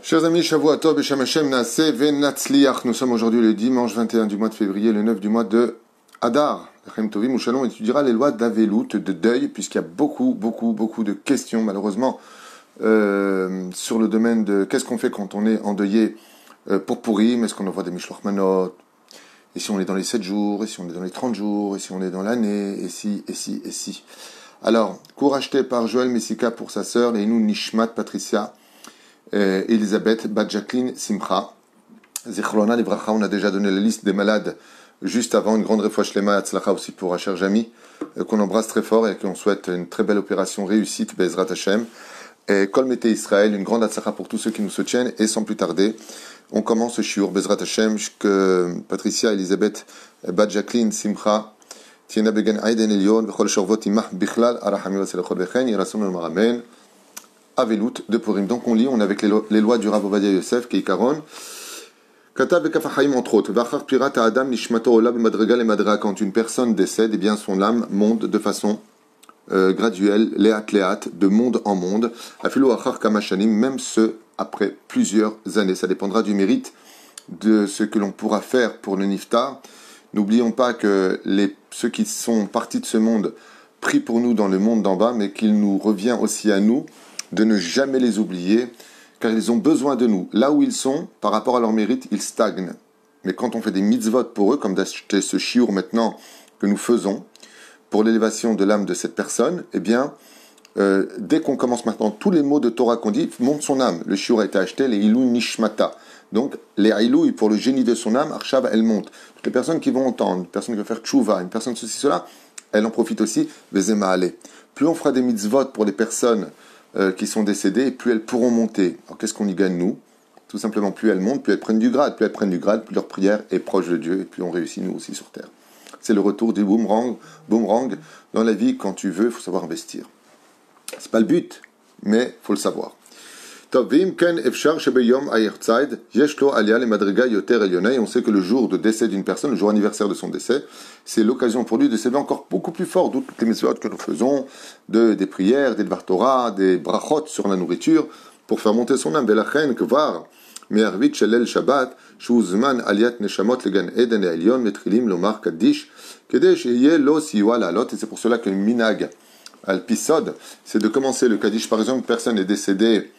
Chers amis, Shavua Tov, Beshem Hashem, Naaseh Venatzliach. Nous sommes aujourd'hui le dimanche 21 du mois de février, le 9 du mois de Adar. Lechem Tovim Ushalom étudiera les lois d'Avelut, de deuil, puisqu'il y a beaucoup de questions, malheureusement, sur le domaine de qu'est-ce qu'on fait quand on est endeuillé pour Purim. Est-ce qu'on envoie des Mishloach Manot? Et si on est dans les 7 jours? Et si on est dans les 30 jours? Et si on est dans l'année? Et si? Alors, cours acheté par Joël Messika pour sa sœur, Leinou Nishmat Patricia, Elisabeth, Bat Jacqueline, Simcha, Zichrona, Livracha. On a déjà donné la liste des malades juste avant, une grande refouach shlema, Hatzlacha aussi pour Asher Jami, qu'on embrasse très fort et qu'on souhaite une très belle opération réussite, Bezrat Hashem. Et Kol Mete Israël, une grande Hatzlacha pour tous ceux qui nous soutiennent. Et sans plus tarder, on commence ce shiur, Bezrat Hashem, que Patricia, Elisabeth, Bat Jacqueline, Simcha, Tiena Begen Aiden Elion, Vechol Sharvot Imach Bichlal, Arachamim Vaselechot Vechen, Yerason Al-Maramen, Avelut de Purim. Donc on lit, on est avec les lois du Rav Ovadia Yosef, Keikaron. Katav et Kafachaim entre autres. Vachar Pirata Adam Nishmato Ola B'Madrega le Madra. Quand une personne décède, eh bien son âme monte de façon graduelle, léat, de monde en monde. Afilo Achar Kamashanim, même ce après plusieurs années. Ça dépendra du mérite de ce que l'on pourra faire pour le Niftar. N'oublions pas que ceux qui sont partis de ce monde prient pour nous dans le monde d'en bas, mais qu'il nous revient aussi à nous de ne jamais les oublier, car ils ont besoin de nous. Là où ils sont, par rapport à leur mérite, ils stagnent. Mais quand on fait des mitzvot pour eux, comme d'acheter ce shiur maintenant que nous faisons, pour l'élévation de l'âme de cette personne, eh bien, dès qu'on commence maintenant, tous les mots de Torah qu'on dit montent son âme. Le shiur a été acheté, les ilou nishmata. Donc, les ilou, pour le génie de son âme, Arshav, elle monte. Toutes les personnes qui vont entendre, une personne qui va faire tchouva, une personne ceci, cela, elle en profite aussi, vezema ale. Plus on fera des mitzvot pour les personnes qui sont décédées, plus elles pourront monter. Alors qu'est-ce qu'on y gagne nous? Tout simplement, plus elles montent, plus elles prennent du grade, plus leur prière est proche de Dieu, et plus on réussit nous aussi sur terre. C'est le retour du boomerang dans la vie. Quand tu veux, il faut savoir investir. C'est pas le but, mais il faut le savoir. On sait que le jour de décès d'une personne, le jour anniversaire de son décès, c'est l'occasion pour lui de s'élever encore beaucoup plus fort, d'où toutes les mitzvot que nous faisons, des prières, des dvar Torah, des brachot sur la nourriture, pour faire monter son âme. Velachen kvar me'arvit shelel Shabbat shuzman aliat neshamot legan eden elyon metrilim lomar kaddish kedei sheyeh lo siwa la'alot. Et c'est pour cela que le minag al-pisod, c'est de commencer le kaddish. Par exemple, une personne est décédée,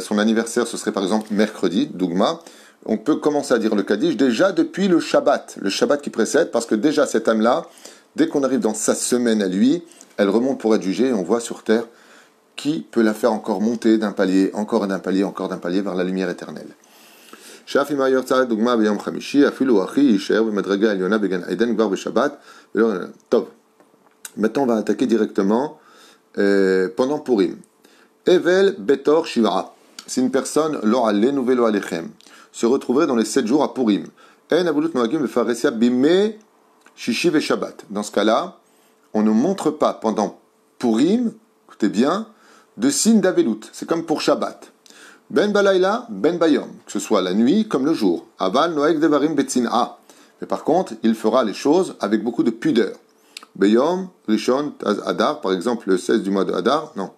son anniversaire, ce serait par exemple mercredi, Dougma. On peut commencer à dire le Kaddish déjà depuis le Shabbat qui précède, parce que déjà cette âme-là, dès qu'on arrive dans sa semaine à lui, elle remonte pour être jugée, et on voit sur terre qui peut la faire encore monter d'un palier, encore d'un palier vers la lumière éternelle. Maintenant on va attaquer directement pendant Purim. Evel Betor Shivra. Si une personne, Lora Lenuvelo Alechem, se retrouverait dans les 7 jours à Purim. En Avulut Noagim Faresia Bime Shishi ve Shabbat. Dans ce cas-là, on ne montre pas pendant Purim, écoutez bien, de signe d'Avelut. C'est comme pour Shabbat. Ben Balayla, Ben Bayom. Que ce soit la nuit comme le jour. Aval Noeg Devarim Betzina. Mais par contre, il fera les choses avec beaucoup de pudeur. Beyom, Rishon, Taz Adar, par exemple le 16 du mois de Adar, non.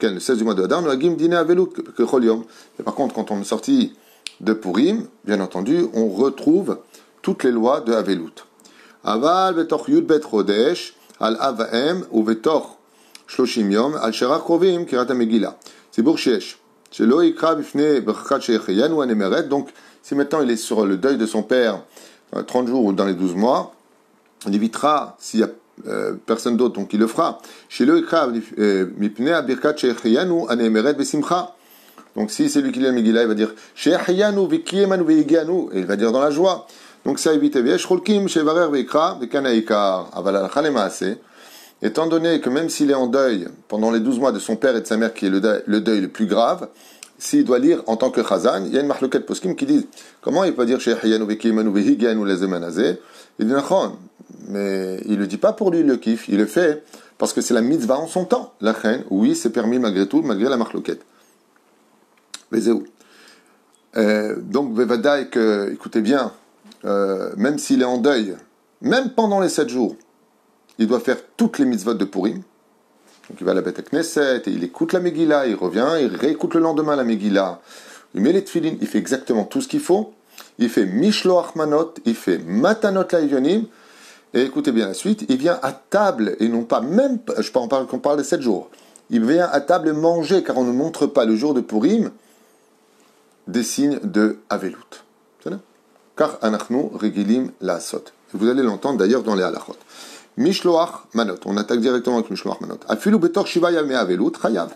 Le 16 du mois de Hadar, nous agim dîner à Velut que Cholium. Et par contre, quand on est sorti de Purim, bien entendu, on retrouve toutes les lois de Avelut. Aval vetoch yud bet chodesh al avaem ou vetoch shloshim yom al sherach krovim kirat megillah. C'est bourchesh. Shelo ikra bifne berchat sheyechiyan ou anemeret. Donc, si maintenant il est sur le deuil de son père, 30 jours ou dans les 12 mois, on évitera, s'il y a personne d'autre, donc il le fera. Donc si c'est lui qui lit le Megillah, il va dire et il va dire dans la joie. Donc ça évite. Étant donné que même s'il est en deuil pendant les 12 mois de son père et de sa mère, qui est le deuil le plus grave, s'il doit lire en tant que Chazan, il y a une marloquette poskim qui dit comment il peut dire il dit mais il ne le dit pas pour lui le kiff, il le fait parce que c'est la mitzvah en son temps. La reine, oui, c'est permis malgré tout, malgré la marloquette. Donc, Vevadaï, écoutez bien, même s'il est en deuil, même pendant les 7 jours, il doit faire toutes les mitzvot de Purim. Donc il va à la Beth Knesset, et il écoute la Megillah, il revient, il réécoute le lendemain la Megillah. il met les tefilines, il fait exactement tout ce qu'il faut, il fait mishloach manot, il fait matanot laivyonim, et écoutez bien la suite, il vient à table, et non pas même, je parle qu'on parle des 7 jours, il vient à table manger, car on ne montre pas le jour de Purim des signes de Avelut. C'est là. Car anachnu regilim laasot. Vous allez l'entendre d'ailleurs dans les halachot. Mishloach manot, on attaque directement avec Mishloach manot. Afilu betor shiva yamei Avelut, chayav.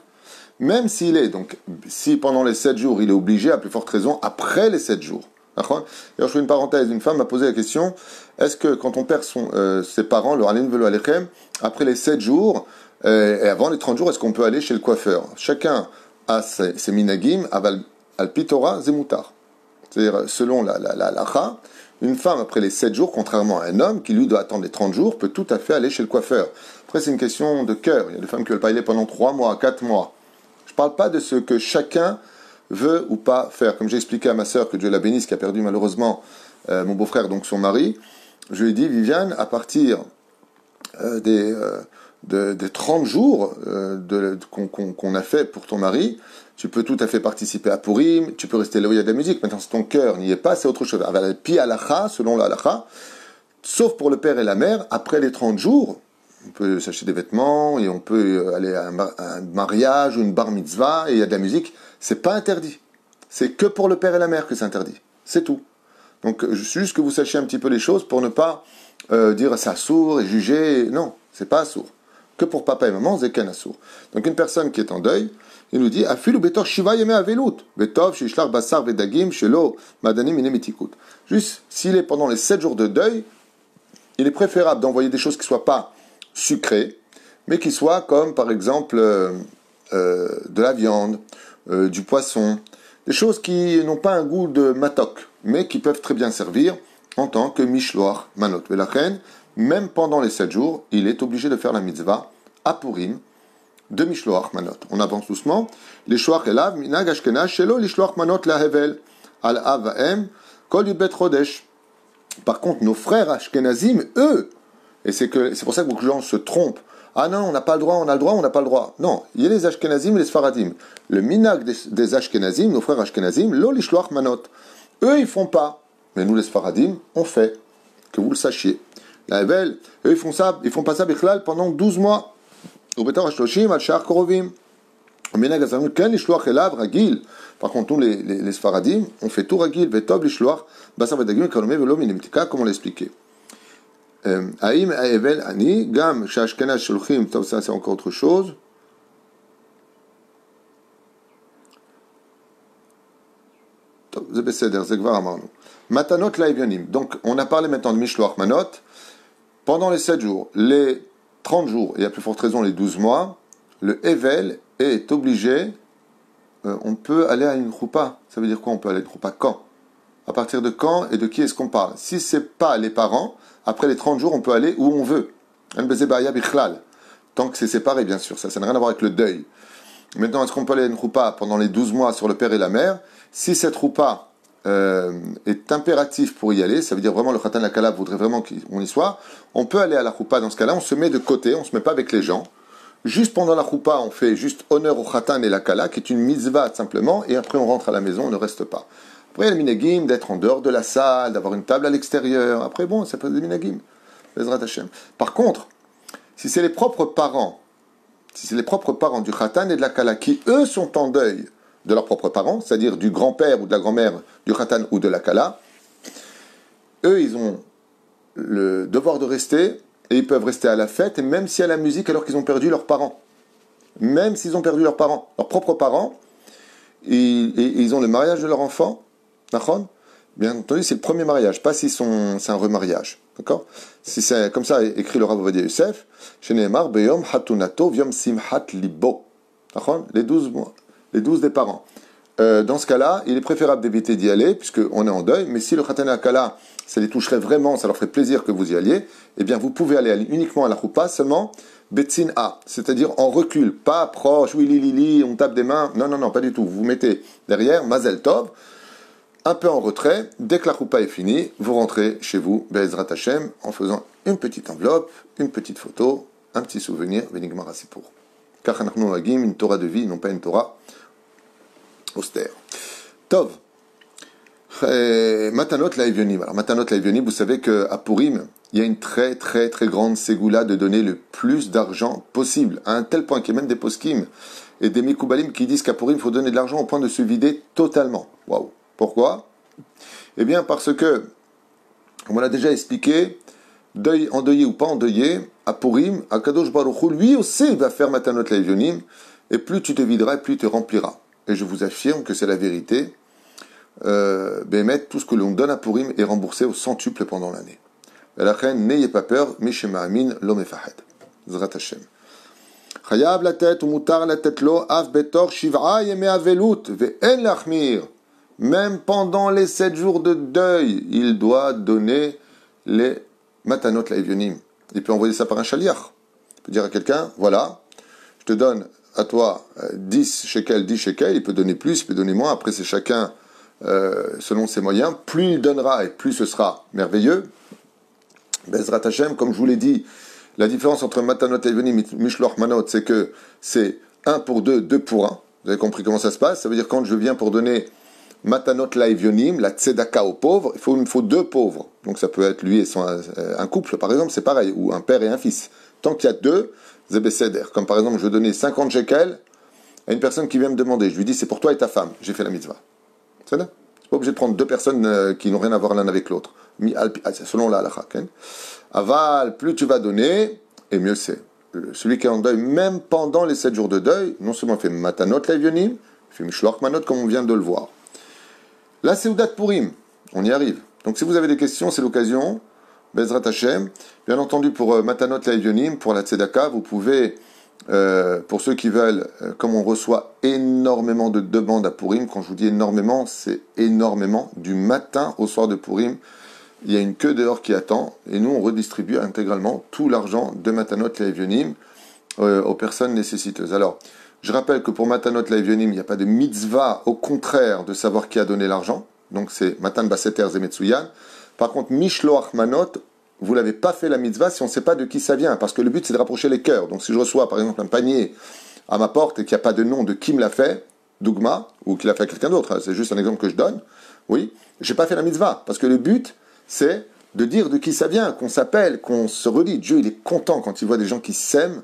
Même s'il est, donc, si pendant les 7 jours, il est obligé, à plus forte raison, après les 7 jours. D'ailleurs, je fais une parenthèse, une femme m'a posé la question, est-ce que quand on perd ses parents, le halin velo alechem, après les 7 jours, et avant les 30 jours, est-ce qu'on peut aller chez le coiffeur? Chacun a ses minagim, al pitora zemutar. C'est-à-dire, selon la lacha, une femme, après les 7 jours, contrairement à un homme qui, lui, doit attendre les 30 jours, peut tout à fait aller chez le coiffeur. Après, c'est une question de cœur. Il y a des femmes qui veulent pas y aller pendant 3 mois, 4 mois. Je ne parle pas de ce que chacun veut ou pas faire. Comme j'ai expliqué à ma sœur, que Dieu la bénisse, qui a perdu malheureusement mon beau-frère, donc son mari, je lui ai dit, Viviane, à partir des 30 jours qu'on a fait pour ton mari, tu peux tout à fait participer à Purim, tu peux rester là où il y a de la musique. Maintenant, si ton cœur n'y est pas, c'est autre chose. Avec pi halacha, selon la halacha, sauf pour le père et la mère, après les 30 jours, on peut s'acheter des vêtements et on peut aller à un mariage ou une bar mitzvah et il y a de la musique. C'est pas interdit. C'est que pour le père et la mère que c'est interdit. C'est tout. Donc, juste que vous sachiez un petit peu les choses pour ne pas dire c'est assourd et juger. Non, c'est pas assourd. Que pour papa et maman, c'est qu'un assourd. Donc, une personne qui est en deuil, il nous dit Afilu betor shiva yemei avelut, betov shishlar basar vedagim shelo madanim inemitikut. Juste, s'il est pendant les 7 jours de deuil, il est préférable d'envoyer des choses qui ne soient pas sucrées, mais qui soient comme, par exemple, de la viande, du poisson, des choses qui n'ont pas un goût de matok, mais qui peuvent très bien servir en tant que mishloach manot. Velachen, même pendant les 7 jours, il est obligé de faire la mitzvah à Purim de mishloach manot. On avance doucement. Les shloach elav minag ashkenaz shelo lishloach manot lahevel al avaem kol yudbet chodesh. Par contre, nos frères ashkenazim, eux, et c'est pour ça que beaucoup de gens se trompent. Ah non, on n'a pas le droit, on a le droit, on n'a pas le droit. Non, il y a les ashkenazim et les sfaradim. Le minag des ashkenazim, nos frères ashkenazim, lo lishloach manot. Eux, ils font pas. Mais nous, les sfaradim, on fait. Que vous le sachiez. La Hevel, eux, ils font pas ça bichlal pendant 12 mois. Au betar hashloshim al shar korovim. Minag azamim ken lishloach elav ragil. Par contre, nous, les sfaradim, on fait tout ragil, vetov lishloach, basar vedagim, kalomé velo minimtika, comme on l'expliquait. Haïm Hevel ani, gam shashkenaz shulchim, ça c'est encore autre chose. Matanot laivyonim. Donc, on a parlé maintenant de Mishloach Manot. Pendant les 7 jours, les 30 jours, et à plus forte raison les 12 mois, le Hevel est obligé, on peut aller à une choupa. Ça veut dire quoi, on peut aller à une choupa? Quand? À partir de quand et de qui est-ce qu'on parle? Si ce n'est pas les parents, après les 30 jours, on peut aller où on veut. Tant que c'est séparé, bien sûr. Ça n'a rien à voir avec le deuil. Maintenant, est-ce qu'on peut aller à une choupa pendant les 12 mois sur le père et la mère? Si cette choupa est impératif pour y aller, ça veut dire vraiment le khatan la kala voudrait vraiment qu'on y soit, on peut aller à la choupa dans ce cas-là, on se met de côté, on ne se met pas avec les gens. Juste pendant la choupa, on fait juste honneur au khatan et la kala, qui est une mitzvah simplement, et après on rentre à la maison, on ne reste pas. Après, il y a le minagim d'être en dehors de la salle, d'avoir une table à l'extérieur. Après, bon, ça peut être des minagim. Par contre, si c'est les propres parents du khatan et de la kala qui, eux, sont en deuil de leurs propres parents, c'est-à-dire du grand-père ou de la grand-mère du khatan ou de la kala, eux, ils ont le devoir de rester et ils peuvent rester à la fête, et même s'il y a la musique alors qu'ils ont perdu leurs parents. Même s'ils ont perdu leurs parents, leurs propres parents, ils ont le mariage de leur enfant, bien entendu, c'est le premier mariage, pas si c'est un remariage. D'accord? Si c'est comme ça écrit le Rav Ovadia Yosef, Sheneemar beyom hatunato vyom simhat libo. Les 12 des parents. Dans ce cas-là, il est préférable d'éviter d'y aller, puisqu'on est en deuil, mais si le khatan et la kala, ça les toucherait vraiment, ça leur ferait plaisir que vous y alliez, eh bien vous pouvez aller uniquement à la choupa, seulement betzin a, c'est-à-dire en recul, pas proche, oui, li, on tape des mains, non, pas du tout. Vous vous mettez derrière, mazel tov, un peu en retrait, dès que la choupa est finie, vous rentrez chez vous, Be'ezrat Hashem, en faisant une petite enveloppe, une petite photo, un petit souvenir, Benigmar Asipour. Car une Torah de vie, non pas une Torah austère. Tov. Matanot Laevionim. Alors, Matanot Laevionim, vous savez qu'à Purim, il y a une très très très grande ségoula de donner le plus d'argent possible, à un tel point qu'il y a même des poskim et des mikoubalim qui disent qu'à Purim, il faut donner de l'argent au point de se vider totalement. Waouh! Pourquoi? Eh bien, parce que, comme on l'a déjà expliqué, endeuillé ou pas endeuillé, à Purim, Akadosh Baruch Hu, lui aussi, il va faire Matanot Laevionim, et plus tu te videras, plus tu te rempliras. Et je vous affirme que c'est la vérité. Bémet, tout ce que l'on donne à Purim est remboursé au centuple pendant l'année. La reine, n'ayez pas peur, Mishema Amin, l'homme Fahed. Zrat Hashem. Chayav la tête, ou mutar la tête lo, av betor, shiv'a yeme avelut, ve'en lachmir. Même pendant les 7 jours de deuil, il doit donner les matanot laevionim. Il peut envoyer ça par un chaliach. Il peut dire à quelqu'un, voilà, je te donne à toi 10 shekels, il peut donner plus, il peut donner moins, après c'est chacun selon ses moyens, plus il donnera et plus ce sera merveilleux. Bezrat Hashem, comme je vous l'ai dit, la différence entre Matanot et Mishloach Manot, c'est que c'est 1 pour 2, 2 pour 1. Vous avez compris comment ça se passe? Ça veut dire quand je viens pour donner Matanot Laevionim, la tzedaka aux pauvres, il me faut 2 pauvres. Donc ça peut être lui et un couple, par exemple, c'est pareil, ou un père et un fils. Tant qu'il y a 2, Zebeseder. Comme par exemple, je veux donner 50 shekels à une personne qui vient me demander. Je lui dis, c'est pour toi et ta femme. J'ai fait la mitzvah. C'est là. C'est pas obligé de prendre 2 personnes qui n'ont rien à voir l'un avec l'autre. Selon la halakha. Aval, plus tu vas donner, et mieux c'est. Celui qui est en deuil, même pendant les 7 jours de deuil, non seulement fait Matanot Laevionim, il fait Mishloach Manot comme on vient de le voir. La Seudat Purim, on y arrive. Donc si vous avez des questions, c'est l'occasion. Bezrat Hashem. Bien entendu, pour Matanot Laevionim, pour la Tzedaka, vous pouvez, pour ceux qui veulent, comme on reçoit énormément de demandes à Purim, quand je vous dis énormément, c'est énormément. Du matin au soir de Purim, il y a une queue dehors qui attend, et nous, on redistribue intégralement tout l'argent de Matanot Laevionim aux personnes nécessiteuses. Alors, je rappelle que pour Matanot Laevionim, il n'y a pas de mitzvah, au contraire, de savoir qui a donné l'argent. Donc, c'est Matan Baseter Zemetsuyan. Par contre, Mishloach Manot, vous ne l'avez pas fait la mitzvah si on ne sait pas de qui ça vient, parce que le but, c'est de rapprocher les cœurs. Donc, si je reçois, par exemple, un panier à ma porte et qu'il n'y a pas de nom de qui me l'a fait, Dougma, ou qui l'a fait à quelqu'un d'autre, c'est juste un exemple que je donne, oui, je n'ai pas fait la mitzvah, parce que le but, c'est de dire de qui ça vient, qu'on s'appelle, qu'on se redit. Dieu, il est content quand il voit des gens qui s'aiment.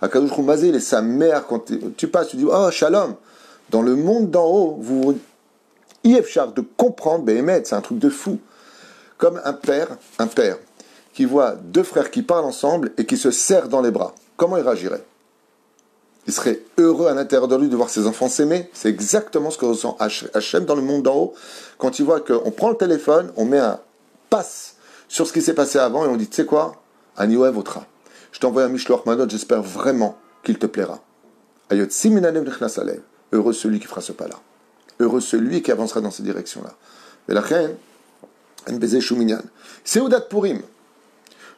Akadosh Hu il est sa mère. Quand tu passes, tu dis, oh, shalom. Dans le monde d'en haut, vous Yefchar de comprendre, Béhémet, c'est un truc de fou. Comme un père qui voit 2 frères qui parlent ensemble et qui se serrent dans les bras. Comment il réagirait? Il serait heureux à l'intérieur de lui de voir ses enfants s'aimer. C'est exactement ce que ressent Hachem dans le monde d'en haut. Quand il voit qu'on prend le téléphone, on met un passe sur ce qui s'est passé avant et on dit, tu sais quoi, Anioué Votra, je t'envoie un Mishloach Manot, j'espère vraiment qu'il te plaira. Ayot Siminanev Nechnas Alev, heureux celui qui fera ce pas-là, heureux celui qui avancera dans cette direction-là. Et la reine, Nbeze Shuminyan, Seudat Purim,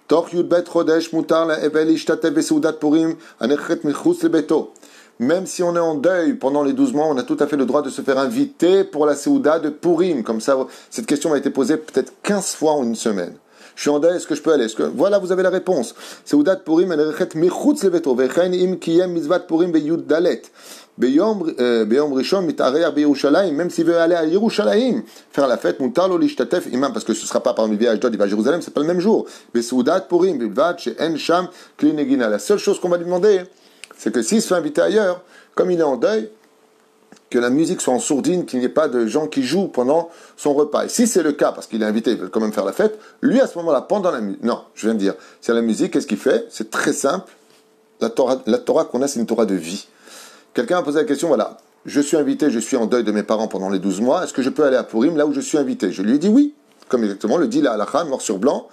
Toch Yudbet Chodesh Mutar la Evel Ishtatev ve Seudat Purim, Anechet Mechutz Lebeto. Même si on est en deuil pendant les 12 mois, on a tout à fait le droit de se faire inviter pour la Séouda de Purim. Comme ça, cette question m'a été posée peut-être 15 fois en une semaine. Je suis en deuil, est-ce que je peux aller? Voilà, vous avez la réponse. Séouda de Purim, elle rechet mechutz leveto, vechen im kiyem mitzvat Purim beyud dalet. Beyom rishon mitarer beyerushalayim, même s'il veut aller à Yerushalayim, faire la fête, mutar lo lishtatef imam, parce que ce ne sera pas parmi les Ashdod, il va à Jérusalem, c'est pas le même jour. Séouda de Purim, bilvat, she'en sham, kli negina. La seule chose qu'on va lui demander, c'est que s'il se fait inviter ailleurs, comme il est en deuil, que la musique soit en sourdine, qu'il n'y ait pas de gens qui jouent pendant son repas. Et si c'est le cas, parce qu'il est invité, il veut quand même faire la fête, lui à ce moment-là, pendant la musique, non, je viens de dire, c'est la musique, qu'est-ce qu'il fait? C'est très simple, la Torah qu'on a, c'est une Torah de vie. Quelqu'un a posé la question, voilà, je suis invité, je suis en deuil de mes parents pendant les 12 mois, est-ce que je peux aller à Purim là où je suis invité? Je lui ai dit oui, comme exactement le dit la halakha, noir sur blanc,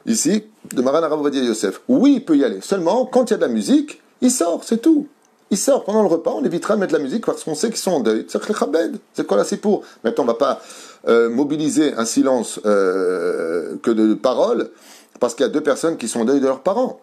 ici, de Maran Harav Ovadia Yosef. Oui, il peut y aller, seulement, quand il y a de la musique, il sort, c'est tout. Il sort pendant le repas, on évitera de mettre la musique parce qu'on sait qu'ils sont en deuil. C'est quoi là, c'est pour. Maintenant, on ne va pas mobiliser un silence que de paroles parce qu'il y a 2 personnes qui sont en deuil de leurs parents.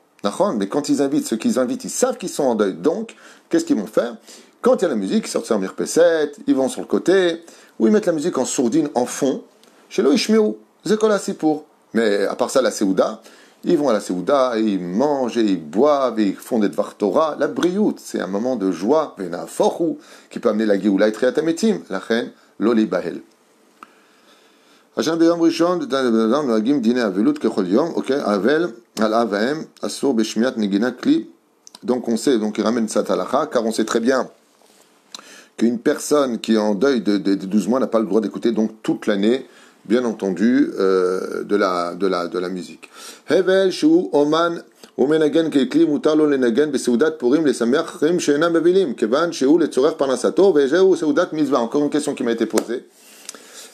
Mais quand ils invitent, ceux qu'ils invitent, ils savent qu'ils sont en deuil. Donc, qu'est-ce qu'ils vont faire? Quand il y a la musique, ils sortent sur un mirpesset, ils vont sur le côté, ou ils mettent la musique en sourdine, en fond. Chez l'eau, Ishmeou. C'est quoi là, c'est pour. Mais à part ça, la Séouda, ils vont à la Séouda, et ils mangent, et ils boivent, et ils font des Dvar Torah. La briout, c'est un moment de joie, qui peut amener la Géoula et Triatametim. La reine, Loli Bahel. Hachem beyom rishon, nagim dine avelut kechol yom, ok, avel, al avaem, asur beshmiat negina kli. Donc on sait, donc il ramène ça à car on sait très bien qu'une personne qui est en deuil de 12 mois n'a pas le droit d'écouter donc toute l'année, bien entendu, de la musique. Hevel shu oman umenagen keikli mutar lo lenagen beseudat purim lesameach rim she'enam bevilim kevan shu letzorech parnasato ve'jeu seudat mitzvah. Encore une question qui m'a été posée.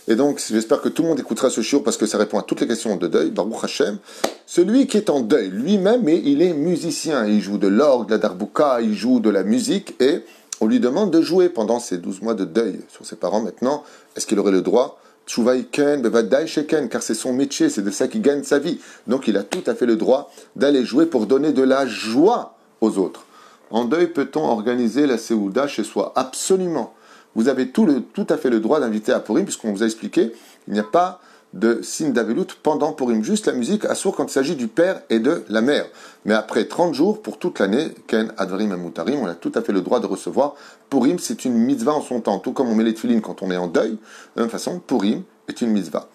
Et donc, j'espère que tout le monde écoutera ce shiur parce que ça répond à toutes les questions de deuil. Baruch Hashem. Celui qui est en deuil, lui-même, mais il est musicien. Il joue de l'orgue, de la darbouka, il joue de la musique et on lui demande de jouer pendant ces 12 mois de deuil sur ses parents. Maintenant, est-ce qu'il aurait le droit? Tshuvaiken, bevadai sheken, car c'est son métier, c'est de ça qu'il gagne sa vie. Donc, il a tout à fait le droit d'aller jouer pour donner de la joie aux autres. En deuil, peut-on organiser la Séouda chez soi? Absolument. Vous avez tout à fait le droit d'inviter à Purim, puisqu'on vous a expliqué, il n'y a pas de signe d'Avelout pendant Purim. Juste la musique assour quand il s'agit du père et de la mère. Mais après 30 jours, pour toute l'année, Ken Advarim Amutarim, on a tout à fait le droit de recevoir. Purim, c'est une mitzvah en son temps. Tout comme on met les tefilines quand on est en deuil, de la même façon, Purim est une mitzvah.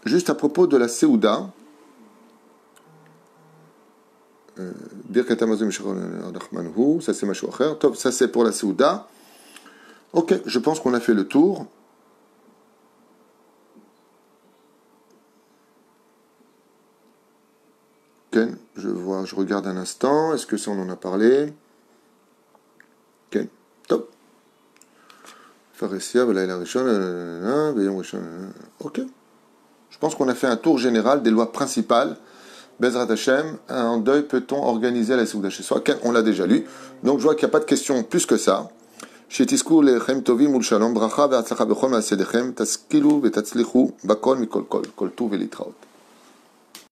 Juste à propos de la Séouda, ça c'est Mashou Acher. Top, ça c'est pour la Séouda. Ok, je pense qu'on a fait le tour. Ken, je regarde un instant. Est-ce que ça on en a parlé? Ken, top. Pharesia, voilà, ok. Je pense qu'on a fait un tour général des lois principales. Bezrat Hashem, en deuil, peut-on organiser la Séouda chez soi? On l'a déjà lu. Donc je vois qu'il n'y a pas de question plus que ça. שתזכו לחיים טובים ולשלום, ברכה והצלחה בכל מעשה ידיכם, תשכילו ותצליחו בכל מכל כל טוב ולהתראות.